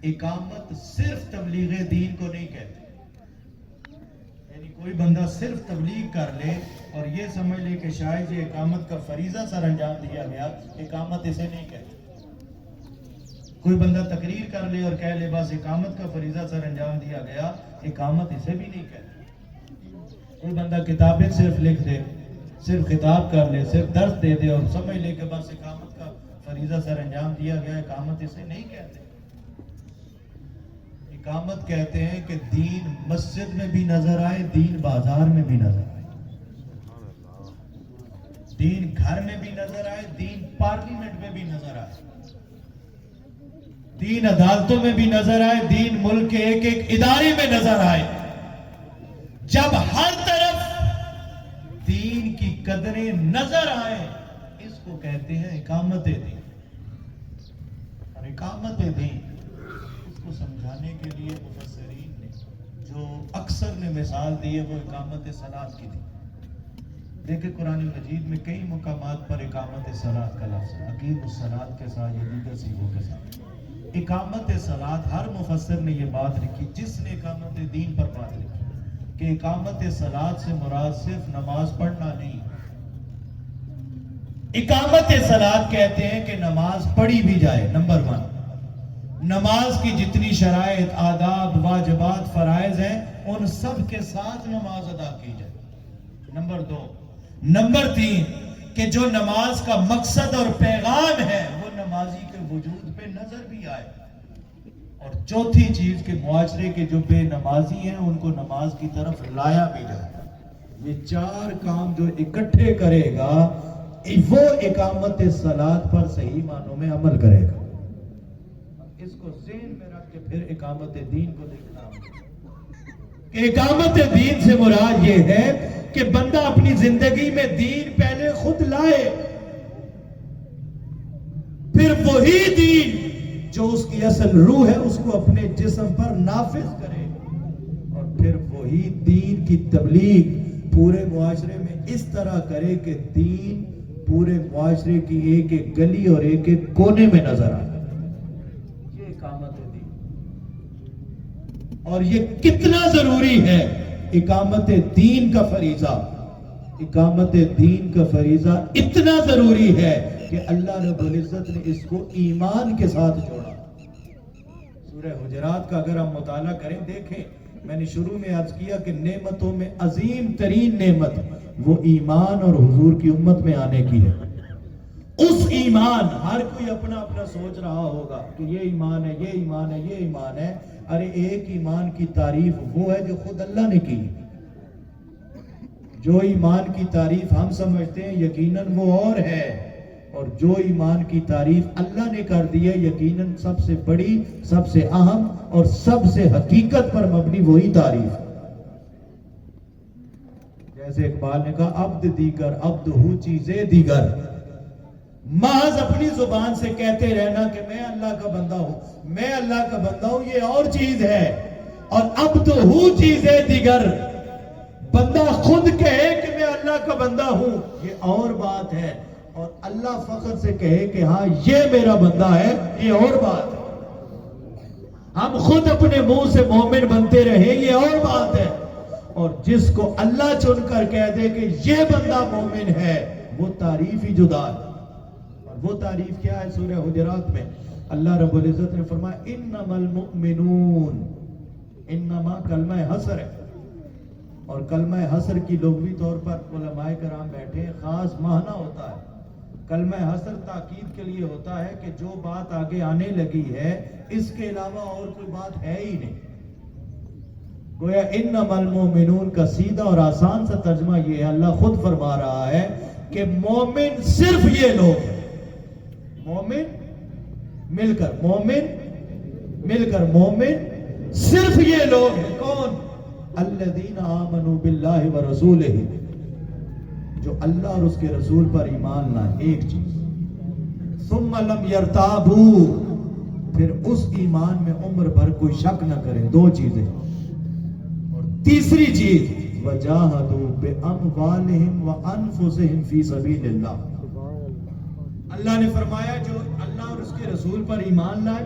اقامت صرف تبلیغ دین کو نہیں کہتے. یعنی کوئی بندہ صرف تبلیغ کر لے اور یہ سمجھ لے کہ شاید یہ اقامت کا فریضہ سر انجام دیا گیا، اقامت اسے نہیں کہتے. کوئی بندہ تقریر کر لے اور کہہ لے بس اقامت کا فریضہ سر انجام دیا گیا، اقامت اسے بھی نہیں کہتے. کوئی بندہ کتابیں صرف لکھ دے، صرف خطاب کر لے، صرف درس دے دے اور سمجھ لے کہ بس اقامت کا فریضہ سر انجام دیا گیا، اقامت اسے نہیں کہتے. اقامت کہتے ہیں کہ دین مسجد میں بھی نظر آئے، دین بازار میں بھی نظر آئے، دین گھر میں بھی نظر آئے، دین پارلیمنٹ میں بھی نظر آئے، دین عدالتوں میں بھی نظر آئے، دین ملک کے ایک ایک ادارے میں نظر آئے. جب ہر طرف دین کی قدریں نظر آئے، اس کو کہتے ہیں اقامت دین. اور اقامت دین اس کو سمجھانے کے لیے مفسرین نے جو اکثر نے مثال دی ہے وہ اقامت صلاۃ کی دی. دیکھیں قرآن مجید میں کئی مقامات پر اقامت صلاۃ کا لفظ ہے، اقیموا الصلاۃ کے ساتھ یا دیگر صیغوں کے ساتھ. اقامت صلاۃ ہر مفسر نے یہ بات لکھی جس نے اقامت دین پر بات لکھی کہ اقامت صلاۃ سے مراد صرف نماز پڑھنا نہیں. اقامت صلاۃ کہتے ہیں کہ نماز پڑھی بھی جائے. نمبر 1، نماز کی جتنی شرائط، آداب، واجبات، فرائض ہیں ان سب کے ساتھ نماز ادا کی جائے. نمبر 2، نمبر 3 کہ جو نماز کا مقصد اور پیغام ہے وہ نمازی کے وجود پہ نظر بھی آئے. اور چوتھی چیز کہ معاشرے کے جو بے نمازی ہیں ان کو نماز کی طرف لایا بھی جائے. یہ 4 کام جو اکٹھے کرے گا وہ اقامت صلاۃ پر صحیح معنوں میں عمل کرے گا. اس کو ذہن میں رکھ کے پھر اقامت دین کو دیکھنا ہوگا کہ اقامت دین سے مراد یہ ہے کہ بندہ اپنی زندگی میں دین پہلے خود لائے، پھر وہی دین جو اس کی اصل روح ہے اس کو اپنے جسم پر نافذ کرے، اور پھر وہی دین کی تبلیغ پورے معاشرے میں اس طرح کرے کہ دین پورے معاشرے کی ایک ایک گلی اور ایک ایک کونے میں نظر آئے. یہ اقامت دین. اور یہ کتنا ضروری ہے اقامت دین کا فریضہ. اقامت دین کا فریضہ اتنا ضروری ہے کہ اللہ رب العزت نے اس کو ایمان کے ساتھ جوڑا. سورہ حجرات کا اگر ہم مطالعہ کریں، دیکھیں میں نے شروع میں عرض کیا کہ نعمتوں میں عظیم ترین نعمت وہ ایمان اور حضور کی امت میں آنے کی ہے. اس ایمان، ہر کوئی اپنا اپنا سوچ رہا ہوگا کہ یہ ایمان ہے، یہ ایمان ہے، یہ ایمان ہے. ارے ایک ایمان کی تعریف وہ ہے جو خود اللہ نے کی. جو ایمان کی تعریف ہم سمجھتے ہیں یقیناً وہ اور ہے، اور جو ایمان کی تعریف اللہ نے کر دی ہے یقیناً سب سے بڑی، سب سے اہم اور سب سے حقیقت پر مبنی وہی تعریف. جیسے اقبال نے کہا عبد دیگر عبد ہو چیزیں دیگر. محض اپنی زبان سے کہتے رہنا کہ میں اللہ کا بندہ ہوں، میں اللہ کا بندہ ہوں، یہ اور چیز ہے. اور عبد ہو چیزیں دیگر، بندہ خود کہے کہ میں اللہ کا بندہ ہوں، یہ اور بات ہے. اور اللہ فخر سے کہے کہ ہاں یہ میرا بندہ ہے، یہ اور بات ہے. ہم خود اپنے منہ سے مومن بنتے رہے، یہ اور بات ہے. اور جس کو اللہ چن کر کہہ دے کہ یہ بندہ مومن ہے، وہ تعریف ہی جدا ہے. اور وہ تعریف کیا ہے؟ سورہ حجرات میں اللہ رب العزت نے فرمایا انما المؤمنون. انما کلمہ حصر ہے، اور کلمہ حصر کی لغوی طور پر علماء کرام بیٹھے خاص معنی ہوتا ہے. کلمہ حصر تاکید کے لیے ہوتا ہے کہ جو بات آگے آنے لگی ہے اس کے علاوہ اور کوئی بات ہے ہی نہیں. گویا انما المؤمنون کا سیدھا اور آسان سا ترجمہ یہ ہے، اللہ خود فرما رہا ہے کہ مومن صرف یہ لوگ ہیں. مومن مل کر، مومن مل کر، مومن صرف یہ لوگ ہیں. کون؟ الذین آمنوا باللہ ورسولہ، جو اللہ اور اس کے رسول پر ایمان لائے. ایک چیز. ثم لم یرتابوا، پھر اس ایمان میں عمر بھر کوئی شک نہ کریں. 2 چیزیں. اور تیسری چیز وجاہدوا باموالہم وانفسہم فی سبیل اللہ. اللہ نے فرمایا جو اللہ اور اس کے رسول پر ایمان لائے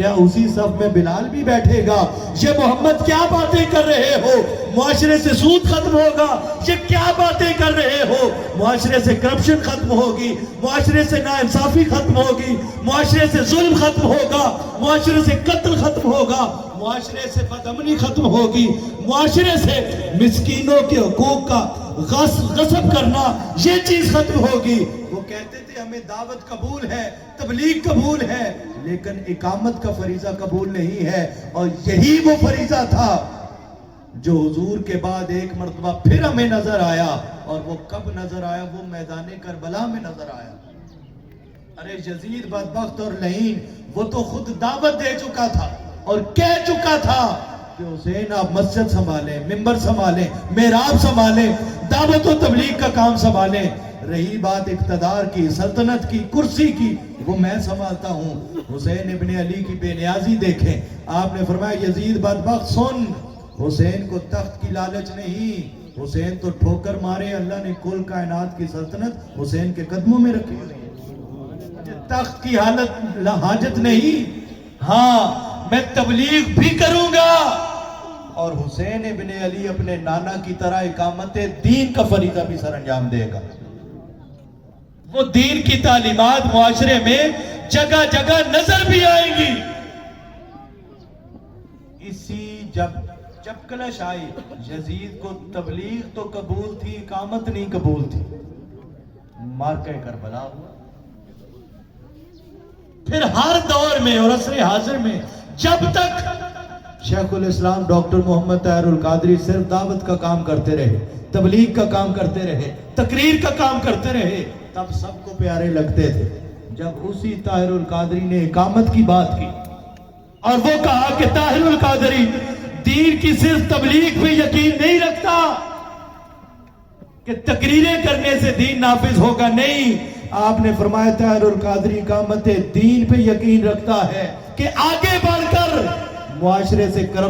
کیا اسی صف میں بلال بھی بیٹھے گا؟ یہ محمد کیا باتیں کر رہے ہو؟ معاشرے سے سود ختم ہوگا۔ یہ کیا باتیں کر رہے ہو؟ معاشرے سے کرپشن ختم ہوگی، معاشرے سے ناانصافی ختم ہوگی، معاشرے سے ظلم ختم ہوگا، معاشرے سے قتل ختم ہوگا، معاشرے سے بدامنی ختم ہوگی، معاشرے سے مسکینوں کے حقوق کا غصب کرنا یہ چیز ختم ہوگی۔ وہ کہتے تھے ہمیں دعوت قبول ہے، تبلیغ قبول ہے، لیکن اقامت کا فریضہ قبول نہیں ہے۔ اور یہی وہ فریضہ تھا جو حضور کے بعد ایک مرتبہ پھر ہمیں نظر آیا، اور وہ کب نظر آیا؟ وہ میدان کربلا میں نظر آیا۔ ارے یزید بدبخت اور لعین، وہ تو خود دعوت دے چکا تھا اور کہہ چکا تھا کہ حسین آپ مسجد سنبھالیں، ممبر سنبھالیں، محراب سنبھالیں، دعوت و تبلیغ کا کام سنبھالیں، رہی بات اقتدار کی، سلطنت کی، کرسی کی، وہ میں سنبھالتا ہوں۔ حسین ابن علی کی بے نیازی دیکھیں، آپ نے فرمایا یزید بدبخت سن، حسین کو تخت کی لالچ نہیں، حسین تو ٹھوکر مارے، اللہ نے کل کائنات کی سلطنت حسین کے قدموں میں رکھی ہوئی ہے، تخت کی حاجت نہیں۔ ہاں میں تبلیغ بھی کروں گا، اور حسین ابن علی اپنے نانا کی طرح اقامت دین کا فریضہ بھی سر انجام دے گا۔ وہ دین کی تعلیمات معاشرے میں جگہ جگہ نظر بھی آئیں گی۔ اسی جب کلش آئی، یزید کو تبلیغ تو قبول تھی، اقامت نہیں قبول تھی، مارکہ کربلا ہوا۔ پھر ہر دور میں اور عصر حاضر میں جب تک شیخ الاسلام ڈاکٹر محمد طاہر القادری صرف دعوت کا کام کرتے رہے، تبلیغ کا کام کرتے رہے، تقریر کا کام کرتے رہے، تب سب کو پیارے لگتے تھے۔ جب اسی طاہر القادری نے اقامت کی بات کی اور وہ کہا کہ طاہر القادری دین کی صرف تبلیغ پہ یقین نہیں رکھتا کہ تقریریں کرنے سے دین نافذ ہوگا، نہیں، آپ نے فرمایا طاہر القادری اقامت دین پہ یقین رکھتا ہے کہ آگے بڑھ کر معاشرے سے کرم